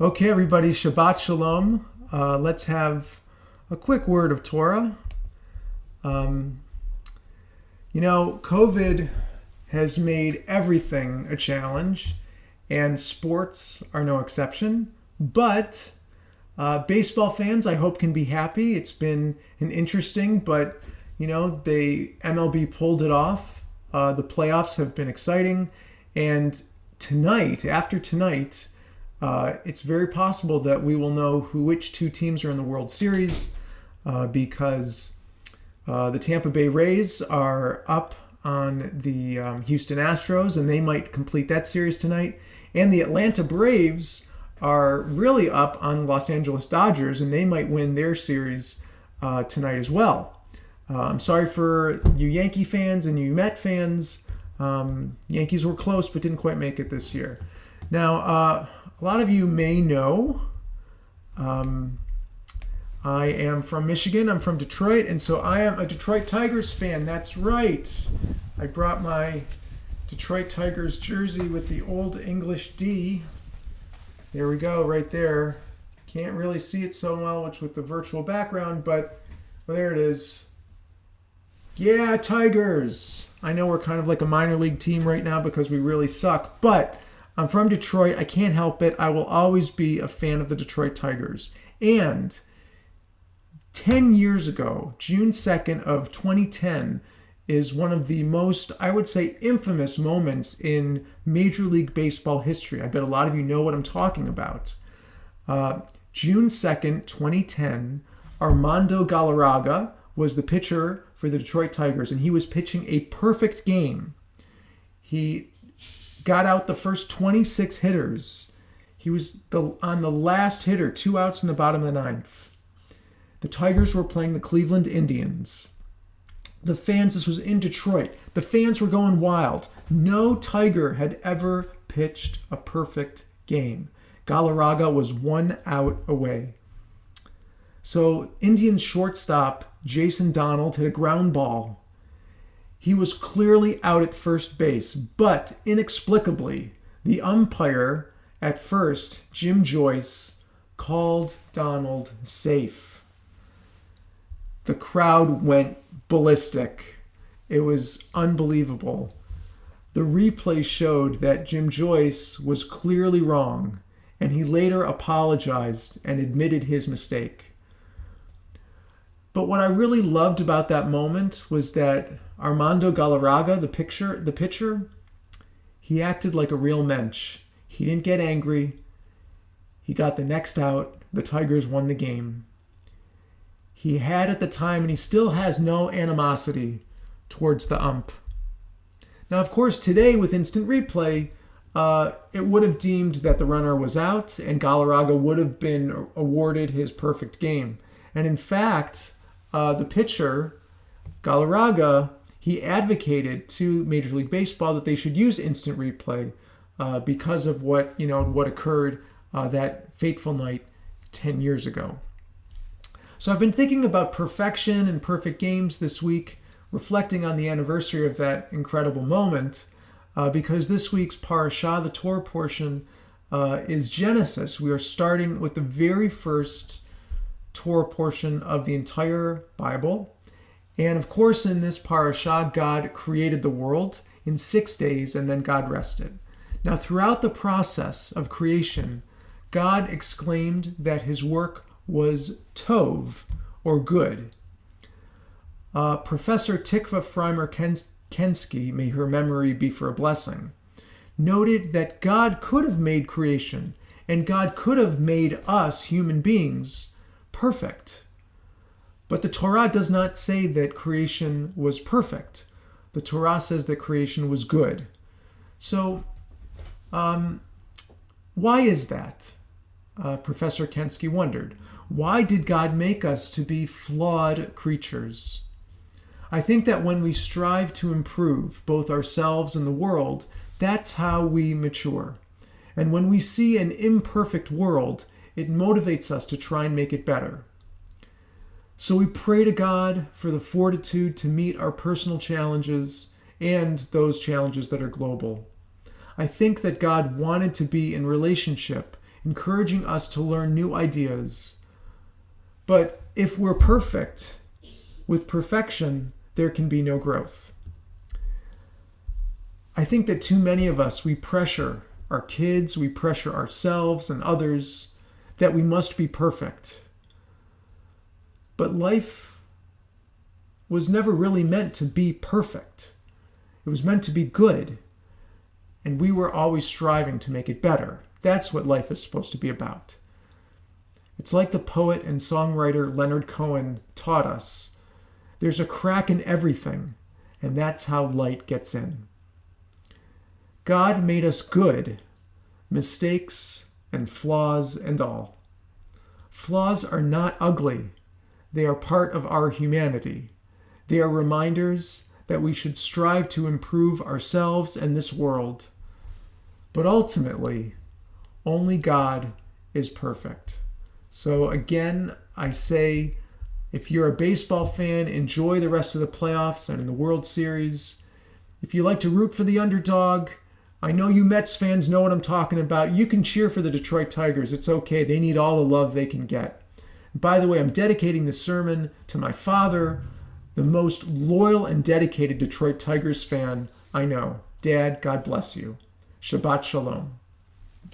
Okay, everybody, Shabbat Shalom. Let's have a quick word of Torah. Um, COVID has made everything a challenge, and sports are no exception. But baseball fans, I hope, can be happy. It's been an interesting, but the MLB pulled it off. The playoffs have been exciting, and after tonight, it's very possible that we will know which two teams are in the World Series because the Tampa Bay Rays are up on the Houston Astros, and they might complete that series tonight. And the Atlanta Braves are really up on Los Angeles Dodgers, and they might win their series tonight as well. I'm sorry for you Yankee fans and you Met fans. Yankees were close but didn't quite make it this year. Now, a lot of you may know I am from Michigan. I'm from Detroit, and so I am a Detroit Tigers fan. That's right. I brought my Detroit Tigers jersey with the Old English D. There we go, right there. Can't really see it so well with the virtual background, but there it is. Yeah, Tigers. I know we're kind of like a minor league team right now because we really suck, but I'm from Detroit. I can't help it. I will always be a fan of the Detroit Tigers. And 10 years ago, June 2nd of 2010, is one of the most, I would say, infamous moments in Major League Baseball history. I bet a lot of you know what I'm talking about. June 2nd, 2010, Armando Galarraga was the pitcher for the Detroit Tigers, and he was pitching a perfect game. He got out the first 26 hitters. He was on the last hitter, 2 outs in the bottom of the ninth. The Tigers were playing the Cleveland Indians. The fans, this was in Detroit, the fans were going wild. No Tiger had ever pitched a perfect game. Galarraga was 1 out away. So Indians shortstop Jason Donald hit a ground ball. He was clearly out at first base, but inexplicably, the umpire at first, Jim Joyce, called Donald safe. The crowd went ballistic. It was unbelievable. The replay showed that Jim Joyce was clearly wrong, and he later apologized and admitted his mistake. But what I really loved about that moment was that Armando Galarraga, the pitcher, he acted like a real mensch. He didn't get angry. He got the next out. The Tigers won the game. He had at the time, and he still has, no animosity towards the ump. Now, of course, today with instant replay, it would have deemed that the runner was out, and Galarraga would have been awarded his perfect game. And in fact, the pitcher, Galarraga, he advocated to Major League Baseball that they should use instant replay because of what occurred that fateful night 10 years ago. So I've been thinking about perfection and perfect games this week, reflecting on the anniversary of that incredible moment, because this week's parashah, the Torah portion, is Genesis. We are starting with the very first Torah portion of the entire Bible. And of course, in this parashah, God created the world in 6 days, and then God rested. Now, throughout the process of creation, God exclaimed that his work was tov, or good. Professor Tikva Frymer-Kensky, may her memory be for a blessing, noted that God could have made creation, and God could have made us, human beings, perfect. But the Torah does not say that creation was perfect. The Torah says that creation was good. So, why is that? Professor Kensky wondered. Why did God make us to be flawed creatures? I think that when we strive to improve both ourselves and the world, that's how we mature. And when we see an imperfect world, it motivates us to try and make it better. So we pray to God for the fortitude to meet our personal challenges and those challenges that are global. I think that God wanted to be in relationship encouraging us to learn new ideas. But if we're perfect, with perfection, there can be no growth. I think that too many of us, we pressure our kids, we pressure ourselves and others that we must be perfect. But life was never really meant to be perfect. It was meant to be good. And we were always striving to make it better. That's what life is supposed to be about. It's like the poet and songwriter Leonard Cohen taught us. There's a crack in everything, and that's how light gets in. God made us good, mistakes and flaws and all. Flaws are not ugly. They are part of our humanity. They are reminders that we should strive to improve ourselves and this world. But ultimately, only God is perfect. So again, I say, if you're a baseball fan, enjoy the rest of the playoffs and the World Series. If you like to root for the underdog, I know you Mets fans know what I'm talking about. You can cheer for the Detroit Tigers. It's okay. They need all the love they can get. By the way, I'm dedicating this sermon to my father, the most loyal and dedicated Detroit Tigers fan I know. Dad, God bless you. Shabbat Shalom.